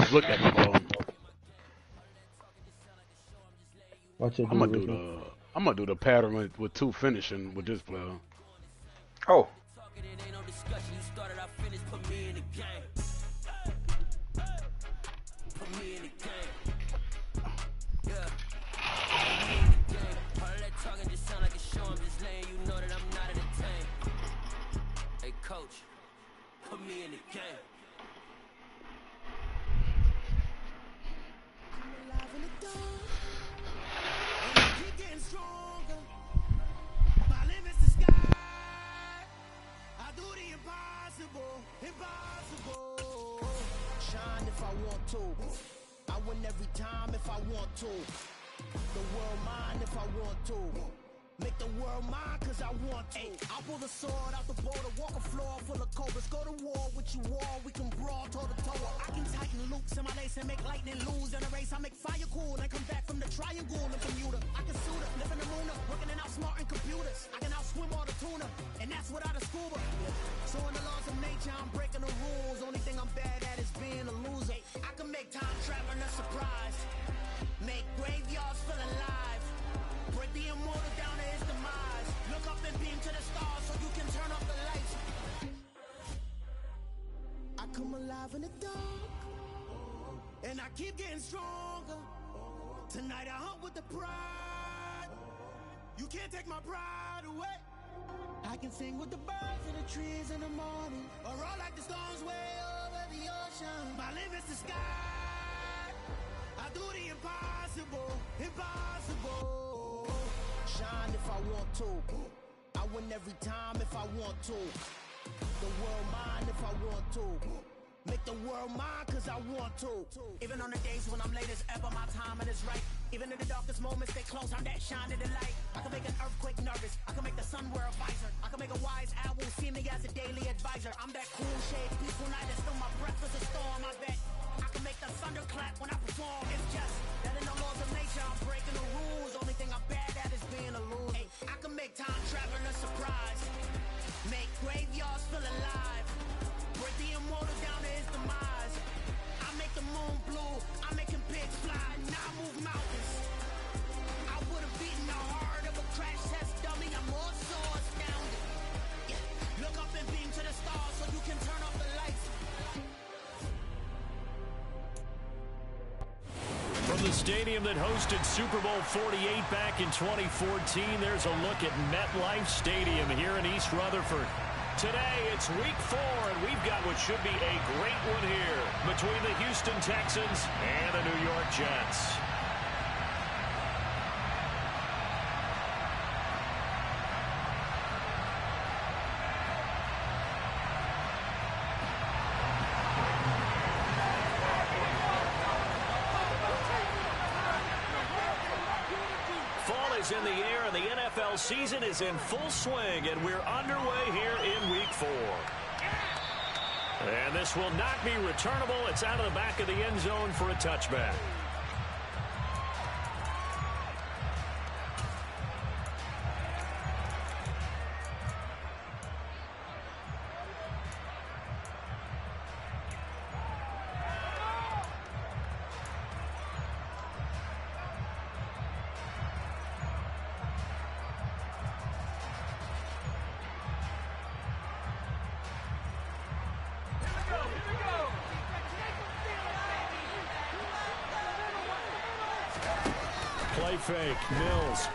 just looked at the ball. Watch it. I'm gonna do the pattern with two finishing with this player. Oh. Coach, put me in the game. I'm alive in the dark, and I keep getting stronger. My limit's the sky. I do the impossible, impossible. Shine if I want to. I win every time if I want to. The world mine if I want to. Make the world mine cause I want to. I'll pull the sword out the border, walk a floor full of cobras. Go to war with you all, we can brawl toe to toe. I can tighten loops in my lace and make lightning lose. In a race I make fire cool and come back from the triangle in Bermuda. I can suit up, live in the moon up, working and outsmarting computers. I can outswim all the tuna, and that's without a scuba. So in the laws of nature I'm breaking the rules. Only thing I'm bad at is being a loser. I can make time traveling a surprise. Make graveyards feel alive. Break the immortal down to his demise. Look up and beam to the stars so you can turn up the lights. I come alive in the dark, and I keep getting stronger. Tonight I hunt with the pride. You can't take my pride away. I can sing with the birds and the trees in the morning, or roll like the storms way over the ocean. My limit's the sky. I do the impossible, impossible. Shine if I want to. I win every time if I want to. The world mine if I want to. Make the world mine cause I want to. Even on the days when I'm late as ever, my timing is right. Even in the darkest moments, stay close, I'm that shine of the light. I can make an earthquake nervous, I can make the sun wear a visor. I can make a wise owl see me as a daily advisor. I'm that cool shade, peaceful night, and still my breath is a storm, I bet. I can make the thunder clap when I perform. It's just that in the laws of nature, I'm breaking the rules. Only thing I'm bad at is being a loser. Hey, I can make time traveling a surprise. Make graveyards feel alive. Break the immortal down to his demise. I make the moon blue. I make him pigs fly. Now I move mountains. I would have beaten the heart of a crash test dummy. I'm more so astounded. Yeah. Look up and beam to the stars so you can turn off the lights. From the stadium that hosted Super Bowl 48 back in 2014, there's a look at MetLife Stadium here in East Rutherford. Today, it's week 4, and we've got what should be a great one here between the Houston Texans and the New York Jets. In the air, and the NFL season is in full swing, and we're underway here in week 4. And this will not be returnable. It's out of the back of the end zone for a touchback. Play fake, Mills.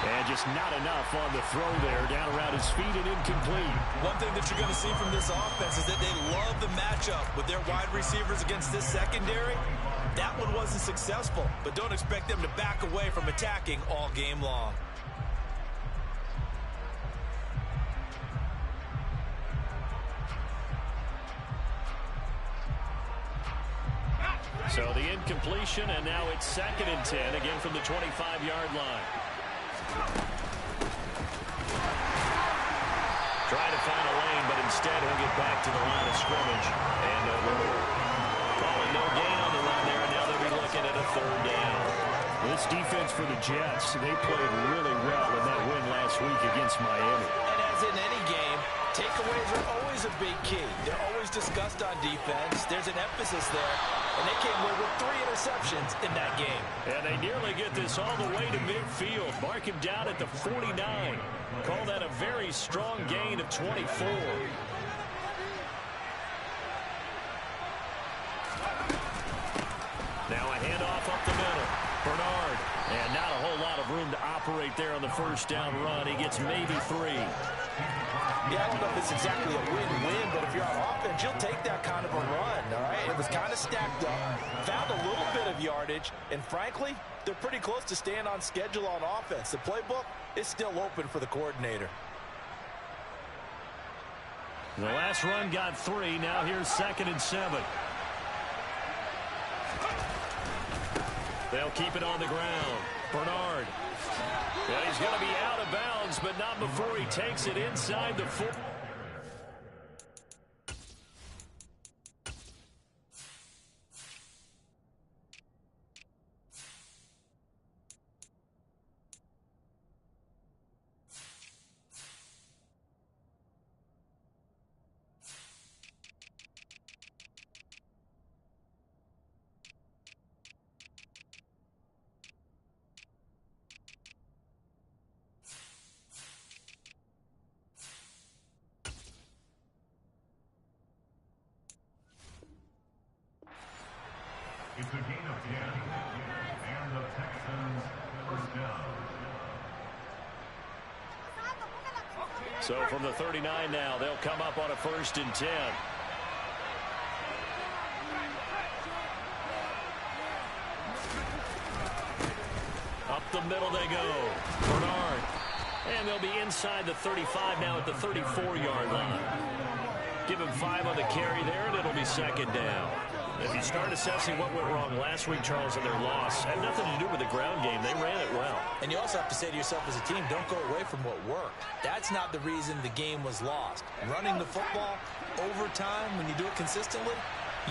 And just not enough on the throw there, down around his feet and incomplete. One thing that you're going to see from this offense is that they love the matchup with their wide receivers against this secondary. That one wasn't successful, but don't expect them to back away from attacking all game long. So the incompletion, and now it's 2nd and 10, again from the 25-yard line. Trying to find a lane, but instead he'll get back to the line of scrimmage. And no more. Calling no gain on the run there, and now they'll be looking at a 3rd down. This defense for the Jets, they played really well in that win last week against Miami. And as in any game, Takeaways are always a big key. They're always discussed on defense. There's an emphasis there, and they came away with 3 interceptions in that game. And they nearly get this all the way to midfield. Mark him down at the 49. Call that a very strong gain of 24. Now a handoff up the middle. Bernard. And not a whole lot of room to operate there on the first down run. He gets maybe 3. Yeah, I don't know if it's exactly a win-win, but if you're on offense, you'll take that kind of a run, all right? It was kind of stacked up, found a little bit of yardage, and frankly, they're pretty close to staying on schedule on offense. The playbook is still open for the coordinator. The last run got 3. Now here's 2nd and 7. They'll keep it on the ground. Bernard. Yeah, he's going to be out of bounds, but not before he takes it inside the 4. It's a gain of 10, and the Texans first down. So from the 39 now, they'll come up on a 1st and 10. Up the middle they go. Bernard. And they'll be inside the 35 now at the 34-yard line. Give him 5 on the carry there, and it'll be 2nd down. If you start assessing what went wrong last week, Charles, in their loss, had nothing to do with the ground game. They ran it well. And you also have to say to yourself as a team, don't go away from what worked. That's not the reason the game was lost. Running the football over time, when you do it consistently,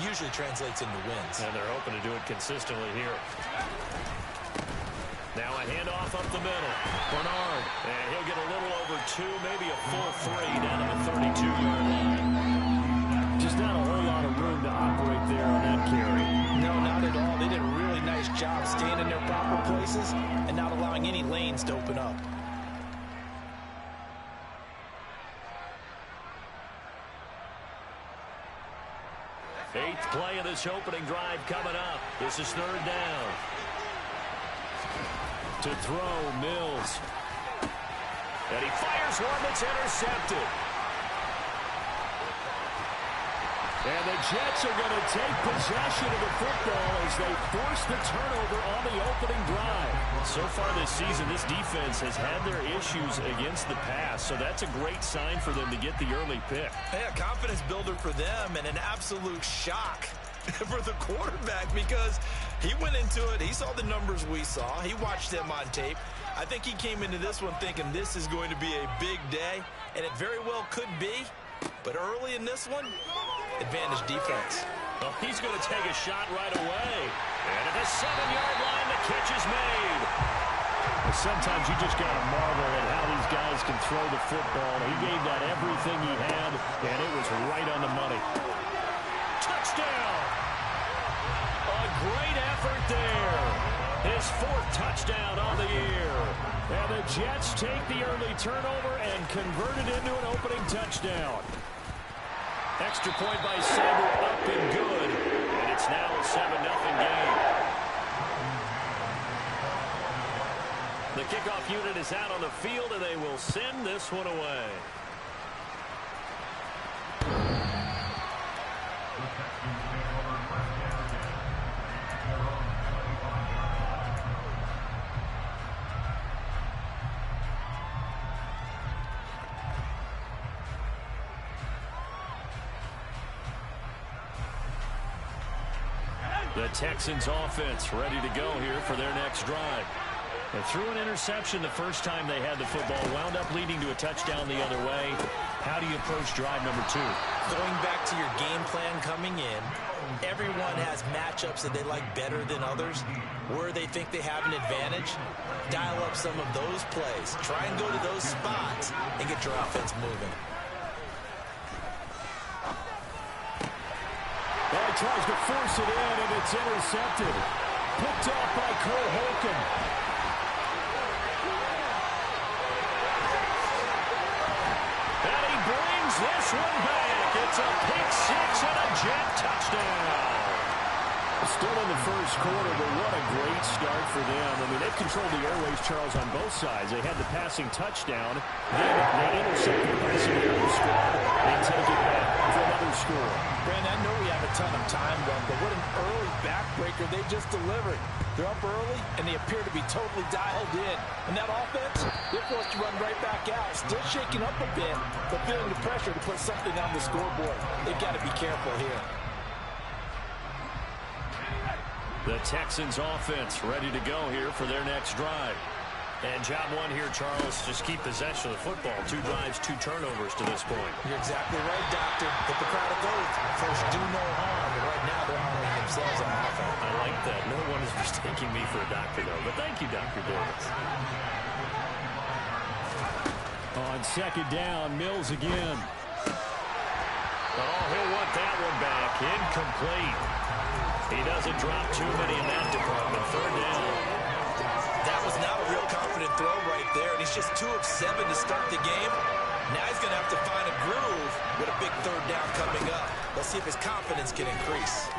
usually translates into wins. And they're hoping to do it consistently here. Now a handoff up the middle. Bernard. And he'll get a little over 2, maybe a full 3 down to the 32-yard line. Just not a whole lot of room to operate there on that carry. No, not at all. They did a really nice job staying in their proper places and not allowing any lanes to open up. Eighth play of this opening drive coming up. This is 3rd down. To throw, Mills. And he fires one that's intercepted. And the Jets are going to take possession of the football as they force the turnover on the opening drive. So far this season, this defense has had their issues against the pass, so that's a great sign for them to get the early pick. Yeah, confidence builder for them and an absolute shock for the quarterback because he went into it. He saw the numbers we saw. He watched them on tape. I think he came into this one thinking this is going to be a big day, and it very well could be. But early in this one, advantage defense. Well, he's going to take a shot right away. And at the 7-yard line, the catch is made. Sometimes you just got to marvel at how these guys can throw the football. He gave that everything he had, and it was right on the money. Touchdown! A great effort there. His 4th touchdown on the year. And the Jets take the early turnover and convert it into an opening touchdown. Extra point by Saber up and good. And it's now a 7-0 game. The kickoff unit is out on the field, and they will send this one away. The Texans offense ready to go here for their next drive. They threw an interception the first time they had the football, wound up leading to a touchdown the other way. How do you approach drive number 2? Going back to your game plan coming in, everyone has matchups that they like better than others. Where they think they have an advantage, dial up some of those plays. Try and go to those spots and get your offense moving. tries to force it in, and it's intercepted. Picked off by Cole Holcomb. And he brings this one back. It's a pick six and a Jet touchdown. Still in the first quarter, but what a great start for them. I mean, they've controlled the airways, Charles, on both sides. They had the passing touchdown. Then they intercept the passing the other squad. They take it back for another score. Brandon, I know we have a ton of time left, but what an early backbreaker they just delivered. They're up early, and they appear to be totally dialed in. And that offense, they're forced to run right back out. Still shaking up a bit, but feeling the pressure to put something on the scoreboard. They've got to be careful here. The Texans offense ready to go here for their next drive. And job one here, Charles, just keep possession of the football. 2 drives, 2 turnovers to this point. You're exactly right, Doctor. Hippocratic oath. First, do no harm. And right now, they're harming themselves on offense. I like that. No one is mistaking me for a doctor, though. But thank you, Dr. Davis. On second down, Mills again. Oh, he'll want that one back. Incomplete. He doesn't drop too many in that department. Third down. That was not a real confident throw right there, and he's just 2 of 7 to start the game. Now he's going to have to find a groove with a big third down coming up. Let's see if his confidence can increase.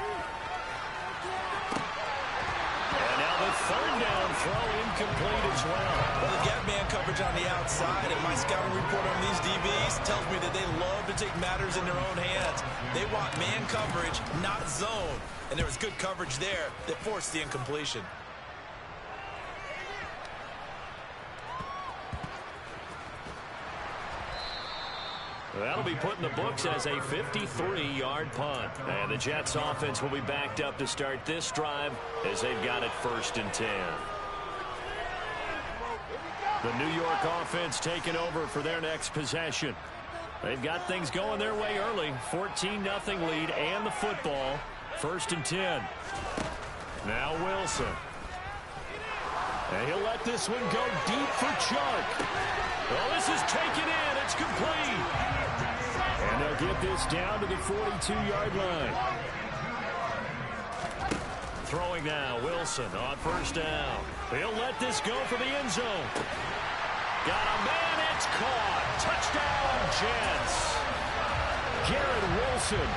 And now the third down throw incomplete as well. Well, they've got man coverage on the outside, and my scouting report on these DBs tells me that they love to take matters in their own hands. They want man coverage, not zone. And there was good coverage there that forced the incompletion. That'll be put in the books as a 53-yard punt. And the Jets offense will be backed up to start this drive as they've got it 1st and 10. The New York offense taking over for their next possession. They've got things going their way early. 14-0 lead and the football. 1st and 10. Now Wilson. And he'll let this one go deep for Chark. Well, this is taken in. It's complete. And they'll get this down to the 42-yard line. Throwing now, Wilson on 1st down. He'll let this go for the end zone. Got a man, it's caught. Touchdown, Jets. Garrett Wilson,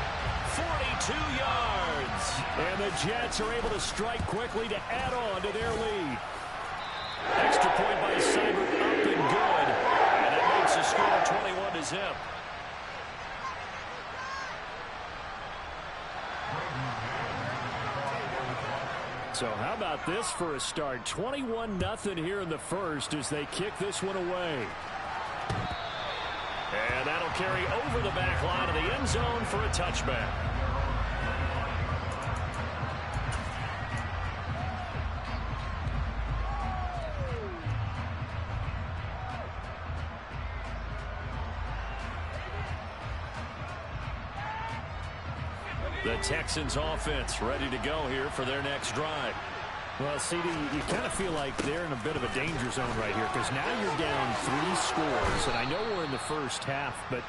42 yards. And the Jets are able to strike quickly to add on to their lead. Extra point by Seibert, up and good. And that makes the score 21-0. So how about this for a start? 21-0 here in the first as they kick this one away. And that'll carry over the back line of the end zone for a touchback. The Texans offense ready to go here for their next drive. Well, CD, you kind of feel like they're in a bit of a danger zone right here because now you're down 3 scores. And I know we're in the first half, but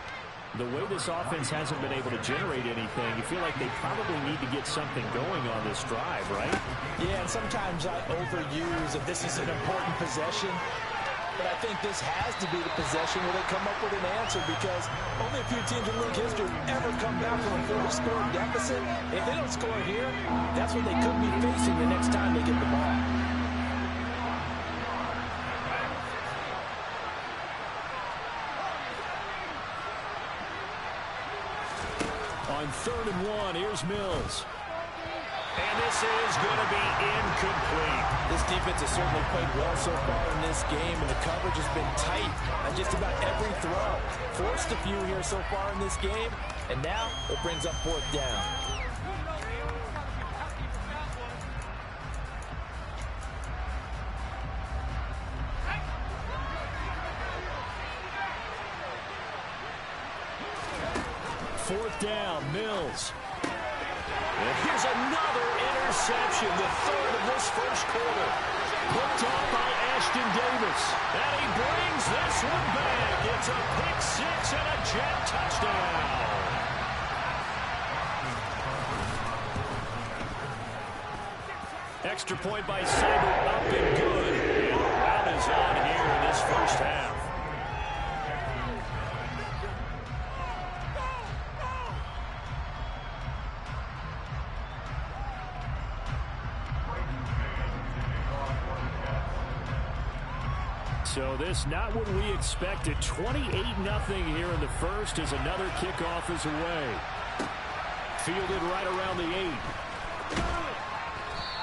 the way this offense hasn't been able to generate anything, you feel like they probably need to get something going on this drive, right? Yeah, and sometimes I overuse if this is an important possession. But I think this has to be the possession where they come up with an answer because only a few teams in league history ever come back from a 4-score deficit. If they don't score here, that's what they could be facing the next time they get the ball. On 3rd and 1, here's Mills. And this is going to be incomplete. This defense has certainly played well so far in this game, and the coverage has been tight on just about every throw. Forced a few here so far in this game, and now it brings up 4th down. Fourth down, Mills. And here's another interception, the 3rd of this first quarter. Picked off by Ashton Davis. And he brings this one back. It's a pick 6 and a Jet touchdown. Extra point by Seibert, up and good. And a rout is on here in this first half. So this not what we expected. 28-0 here in the first as another kickoff is away. Fielded right around the 8.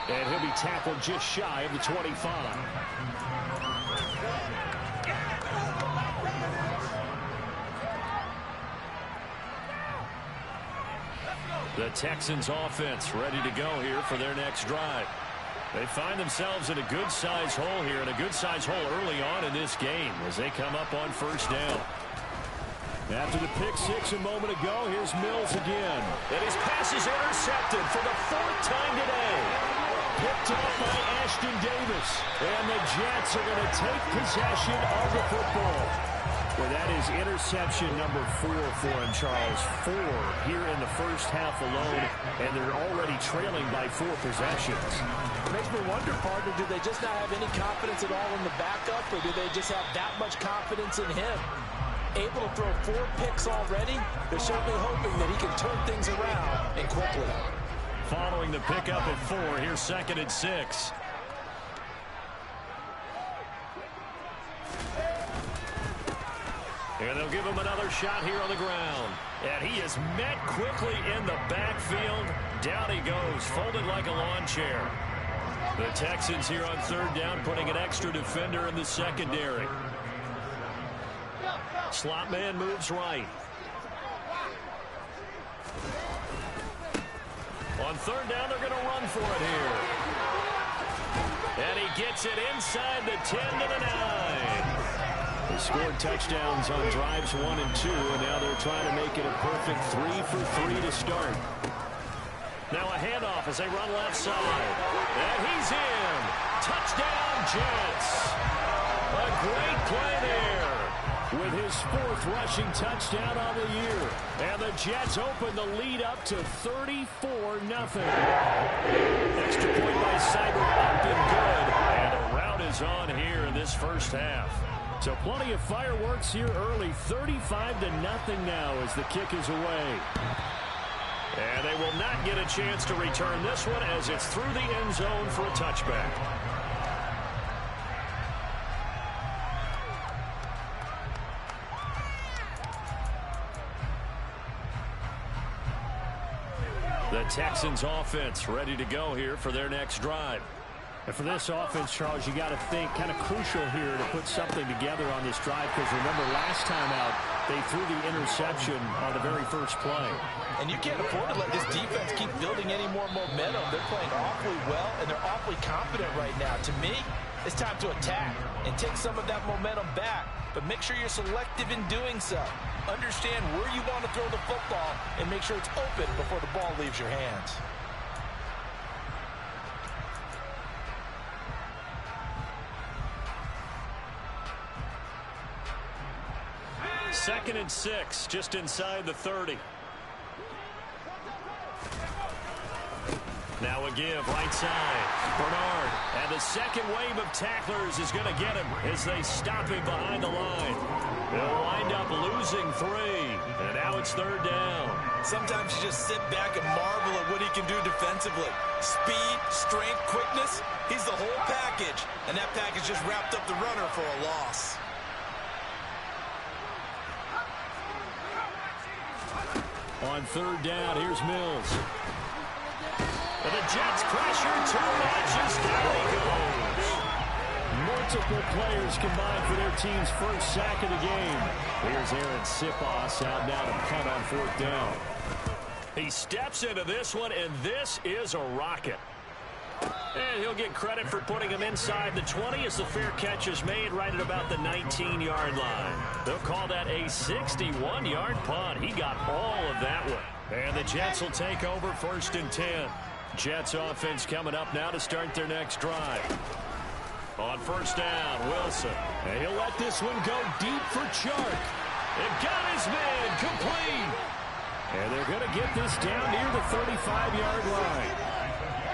And he'll be tackled just shy of the 25. The Texans offense ready to go here for their next drive. They find themselves in a good-sized hole here, and a good-sized hole early on in this game as they come up on first down. After the pick six a moment ago, here's Mills again. And his pass is intercepted for the 4th time today. Picked off by Ashton Davis. And the Jets are going to take possession of the football. Well, that is interception number 4 for him, Charles. 4 here in the first half alone, and they're already trailing by 4 possessions. Makes me wonder, partner, do they just not have any confidence at all in the backup, or do they just have that much confidence in him? Able to throw 4 picks already, they're certainly hoping that he can turn things around and quickly. Following the pickup of 4, here's 2nd and 6. And they'll give him another shot here on the ground. And he is met quickly in the backfield. Down he goes, folded like a lawn chair. The Texans here on 3rd down, putting an extra defender in the secondary. Slot man moves right. On 3rd down, they're going to run for it here. And he gets it inside the 10 to the 9. They scored touchdowns on drives 1 and 2, and now they're trying to make it a perfect 3 for 3 to start. Now a handoff as they run left side. And he's in. Touchdown, Jets. A great play there with his 4th rushing touchdown on the year. And the Jets open the lead up to 34-0. Extra point by Seibert, up and good. And a rout is on here in this first half. So plenty of fireworks here early. 35-0 now as the kick is away. And they will not get a chance to return this one as it's through the end zone for a touchback. The Texans offense ready to go here for their next drive. And for this offense, Charles, you got to think kind of crucial here to put something together on this drive, because remember last time out they threw the interception on the very first play. And you can't afford to let this defense keep building any more momentum. They're playing awfully well, and they're awfully confident right now. To me, it's time to attack and take some of that momentum back, but make sure you're selective in doing so. Understand where you want to throw the football and make sure it's open before the ball leaves your hands. 2nd and 6, just inside the 30. Now a give, right side. Bernard, and the second wave of tacklers is going to get him as they stop him behind the line. They'll wind up losing 3, and now it's 3rd down. Sometimes you just sit back and marvel at what he can do defensively. Speed, strength, quickness, he's the whole package, and that package just wrapped up the runner for a loss. On 3rd down, here's Mills. And the Jets pressure too much as down he goes. Multiple players combined for their team's first sack of the game. Here's Aaron Siposs out now to punt on 4th down. He steps into this one, and this is a rocket. And he'll get credit for putting him inside the 20 as the fair catch is made right at about the 19-yard line. They'll call that a 61-yard punt. He got all of that one. And the Jets will take over 1st and 10. Jets offense coming up now to start their next drive. On 1st down, Wilson. And he'll let this one go deep for Chark. It got his man complete. And they're going to get this down near the 35-yard line.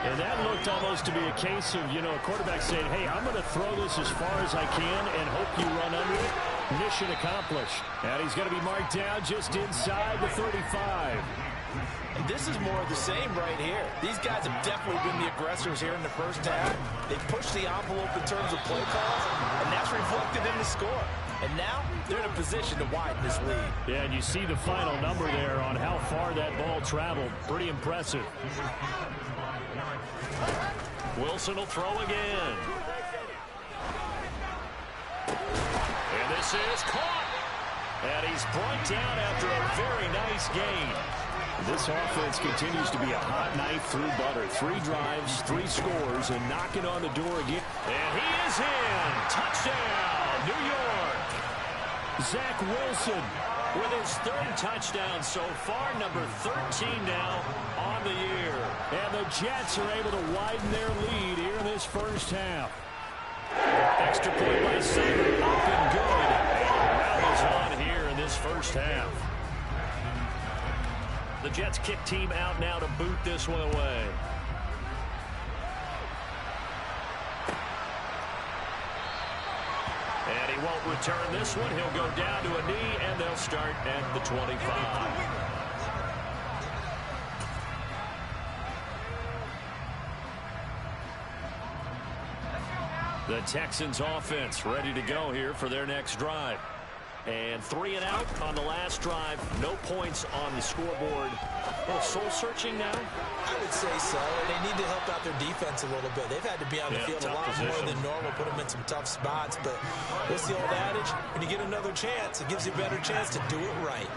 And that looked almost to be a case of, a quarterback saying, hey, I'm going to throw this as far as I can and hope you run under it. Mission accomplished. And he's going to be marked down just inside the 35. And this is more of the same right here. These guys have definitely been the aggressors here in the first half. They pushed the envelope in terms of play calls, and that's reflected in the score. And now they're in a position to widen this lead. Yeah, and you see the final number there on how far that ball traveled. Pretty impressive. Wilson will throw again. And this is caught. And he's brought down after a very nice gain. This offense continues to be a hot knife through butter. 3 drives, 3 scores, and knocking on the door again. And he is in. Touchdown, New York. Zach Wilson with his 3rd touchdown so far, number 13 now on the year. And the Jets are able to widen their lead here in this first half. Extra point by Simon, up and good. That was on here in this first half. The Jets kick team out now to boot this one away. And he won't return this one. He'll go down to a knee, and they'll start at the 25. The Texans offense ready to go here for their next drive. And 3 and out on the last drive. No points on the scoreboard. A little soul-searching now? I would say so. They need to help out their defense a little bit. They've had to be on the field a lot more than normal, put them in some tough spots. But what's the old adage? When you get another chance, it gives you a better chance to do it right.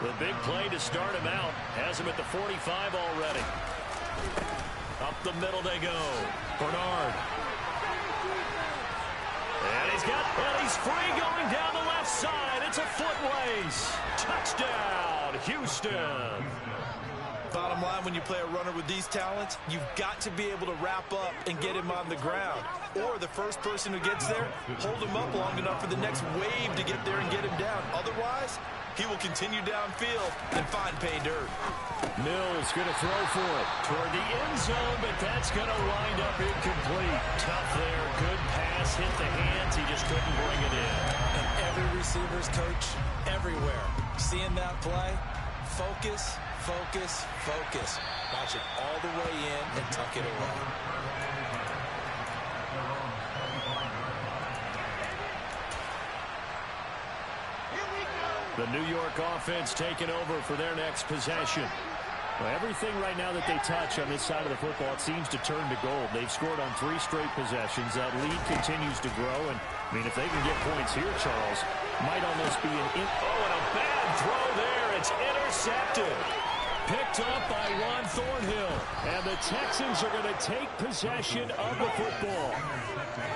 The big play to start him out. Has him at the 45 already. Up the middle they go. Bernard. And he's free going down the left side. It's a foot race. Touchdown, Houston. Bottom line, when you play a runner with these talents, you've got to be able to wrap up and get him on the ground. Or the first person who gets there, hold him up long enough for the next wave to get there and get him down. Otherwise, he will continue downfield and find pay dirt. Mills going to throw for it toward the end zone, but that's going to wind up incomplete. Tough there. Good pass. Hit the hands. He just couldn't bring it in. And every receiver's coach everywhere. Seeing that play, focus, focus, focus. Watch it all the way in and tuck it away. The New York offense taking over for their next possession. Well, everything right now that they touch on this side of the football, it seems to turn to gold. They've scored on 3 straight possessions. That lead continues to grow. And, I mean, if they can get points here, Charles, might almost be an... Oh, and a bad throw there. It's intercepted. Picked up by Ron Thornhill. And the Texans are going to take possession of the football.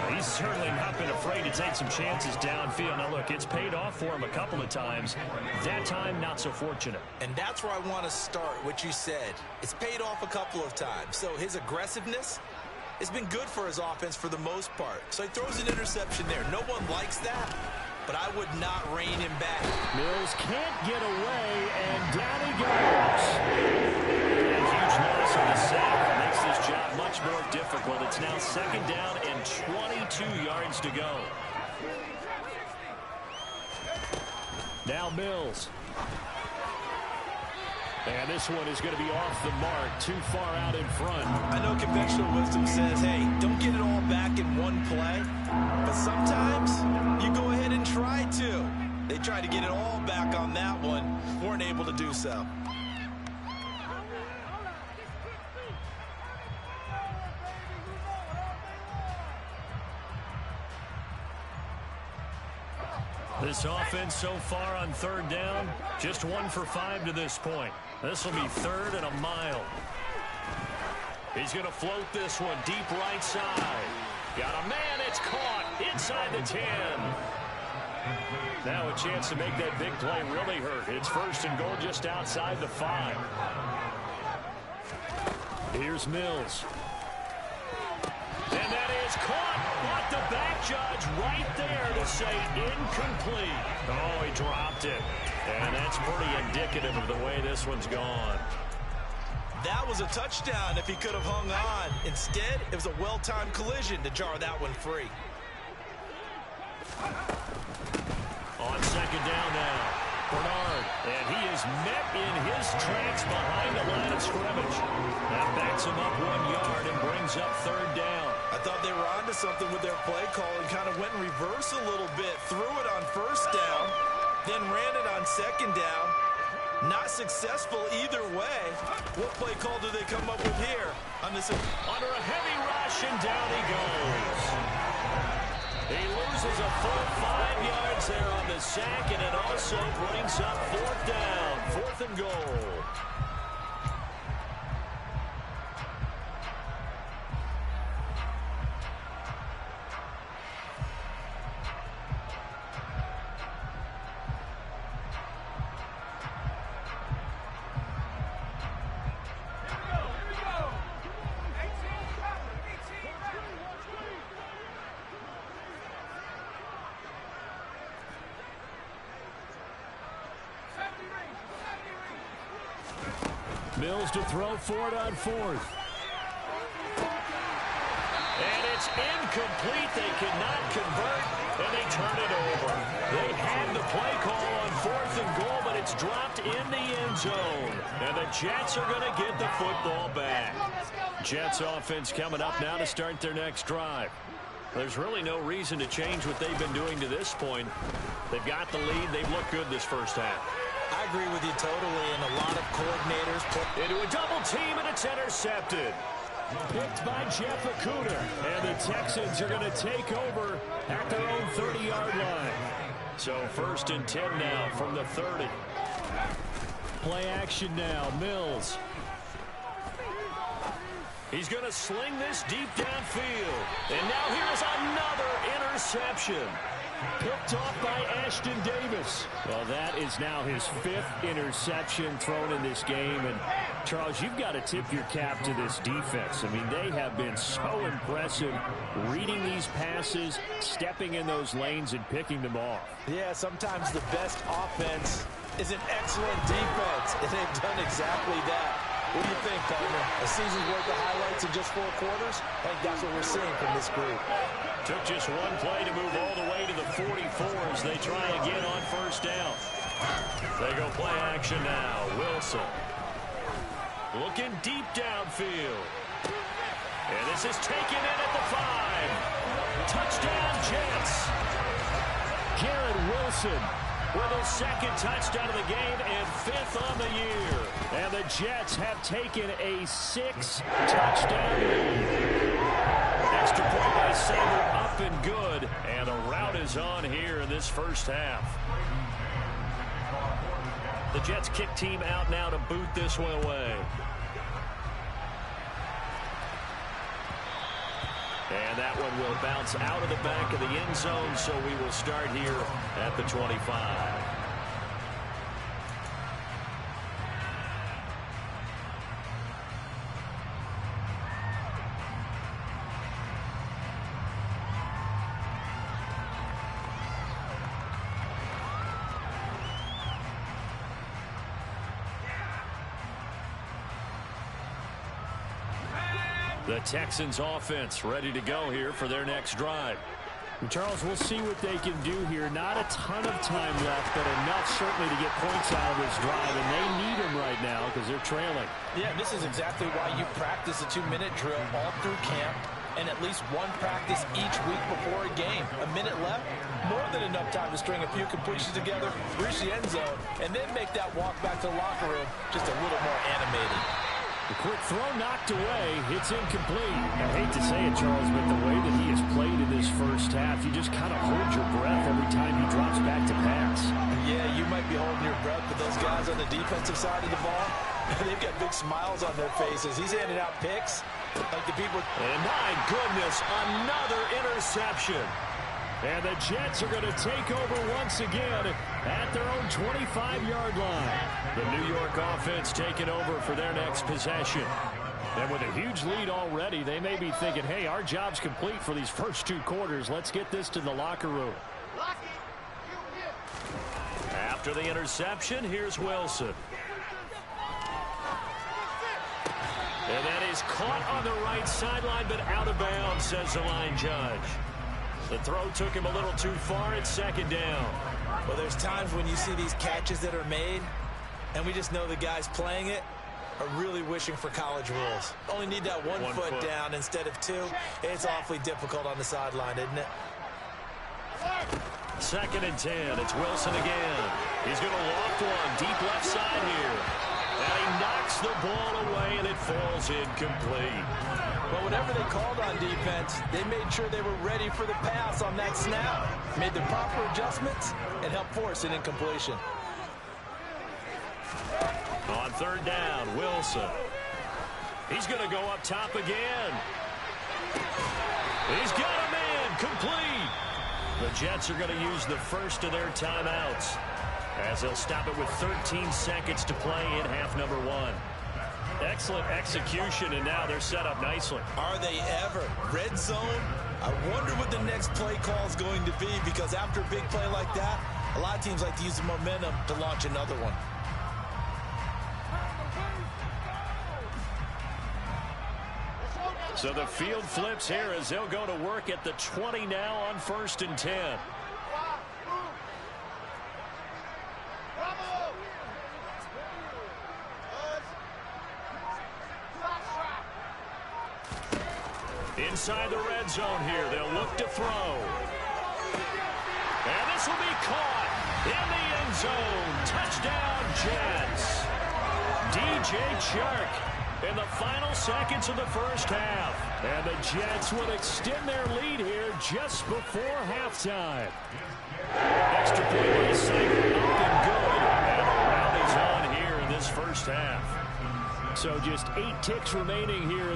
He's certainly not been afraid to take some chances downfield. Now, look, it's paid off for him a couple of times. That time, not so fortunate. And that's where I want to start, what you said. It's paid off a couple of times. So his aggressiveness has been good for his offense for the most part. So he throws an interception there. No one likes that, but I would not rein him back. Mills can't get away, and down he goes. A huge loss on the sack makes this job much more difficult. It's now 2nd down and 22 yards to go. Now Mills. And this one is going to be off the mark, too far out in front. I know conventional wisdom says, hey, don't get it all back in one play. But sometimes you go ahead and try to. They tried to get it all back on that one. Weren't able to do so. This offense so far on 3rd down, just 1 for 5 to this point. This will be 3rd and a mile. He's going to float this one deep right side. Got a man, it's caught inside the 10. Now a chance to make that big play really hurt. It's 1st and goal just outside the 5. Here's Mills. And that is caught. But the back judge right there to say incomplete. Oh, he dropped it. And that's pretty indicative of the way this one's gone. That was a touchdown if he could have hung on. Instead, it was a well-timed collision to jar that one free. On second down now, Bernard, and he is met in his tracks behind the line of scrimmage. That backs him up 1 yard and brings up third down. I thought they were onto something with their play call and kind of went in reverse a little bit. Threw it on first down, then ran it on second down. Not successful either way. What play call do they come up with here? On this under a heavy rush, and down he goes. He loses a full 5 yards there on the sack, and it also brings up fourth down, 4th and goal. Mills to throw for it on 4th. And it's incomplete. They cannot convert, and they turn it over. They had the play call on 4th and goal, but it's dropped in the end zone. And the Jets are going to get the football back. Jets offense coming up now to start their next drive. There's really no reason to change what they've been doing to this point. They've got the lead. They've looked good this first half. I agree with you totally, and a lot of coordinators put into a double team, and it's intercepted. Picked by Jeff Okudah, and the Texans are going to take over at their own 30-yard line. So 1st and 10 now from the 30. Play action now, Mills. He's going to sling this deep downfield. And now here's another interception. Picked off by Ashton Davis. Well, that is now his 5th interception thrown in this game. And, Charles, you've got to tip your cap to this defense. I mean, they have been so impressive reading these passes, stepping in those lanes, and picking them off. Yeah, sometimes the best offense is an excellent defense, and they've done exactly that. What do you think, partner? A season's worth of highlights in just 4 quarters? I think that's what we're seeing from this group. Took just one play to move all the way to the 44 as they try again on first down. They go play action now. Wilson looking deep downfield. And this is taken in at the 5. Touchdown, Jets. Garrett Wilson with his 2nd touchdown of the game and 5th on the year. And the Jets have taken a 6-touchdown lead. Extra point by Saber, up and good. And the route is on here in this first half. The Jets kick team out now to boot this one away. And that one will bounce out of the back of the end zone, so we will start here at the 25. The Texans offense ready to go here for their next drive. And Charles, we'll see what they can do here. Not a ton of time left, but enough certainly to get points out of this drive, and they need them right now because they're trailing. Yeah, this is exactly why you practice a 2-minute drill all through camp and at least one practice each week before a game. A minute left, more than enough time to string a few completions together, reach the end zone, and then make that walk back to the locker room just a little more animated. The quick throw knocked away. It's incomplete. I hate to say it, Charles, but the way that he has played in this first half, you just kind of hold your breath every time he drops back to pass. Yeah, you might be holding your breath, but those guys on the defensive side of the ball, they've got big smiles on their faces. He's handing out picks like the people. And my goodness, another interception. And the Jets are going to take over once again at their own 25-yard line. The New York offense taking over for their next possession. And with a huge lead already, they may be thinking, hey, our job's complete for these first 2 quarters. Let's get this to the locker room. After the interception, here's Wilson. And that is caught on the right sideline, but out of bounds, says the line judge. The throw took him a little too far at second down. Well, there's times when you see these catches that are made, and we just know the guys playing it are really wishing for college rules. Only need that one foot down instead of two. It's awfully difficult on the sideline, isn't it? 2nd and 10. It's Wilson again. He's going to loft one deep left side here. And he knocks the ball away, and it falls incomplete. But whatever they called on defense, they made sure they were ready for the pass on that snap, made the proper adjustments, and helped force an incompletion. On 3rd down, Wilson. He's going to go up top again. He's got a man, complete. The Jets are going to use the first of their timeouts as they'll stop it with 13 seconds to play in half number 1. Excellent execution, and now they're set up nicely. Are they ever? Red zone? I wonder what the next play call is going to be, because after a big play like that, a lot of teams like to use the momentum to launch another one. So the field flips here as they'll go to work at the 20 now on 1st and 10. Inside the red zone here, they'll look to throw. And this will be caught in the end zone. Touchdown, Jets. DJ Chark in the final seconds of the first half. And the Jets will extend their lead here just before halftime. Extra point by Seibert, up and good. And the round is on here in this first half. So just 8 ticks remaining here.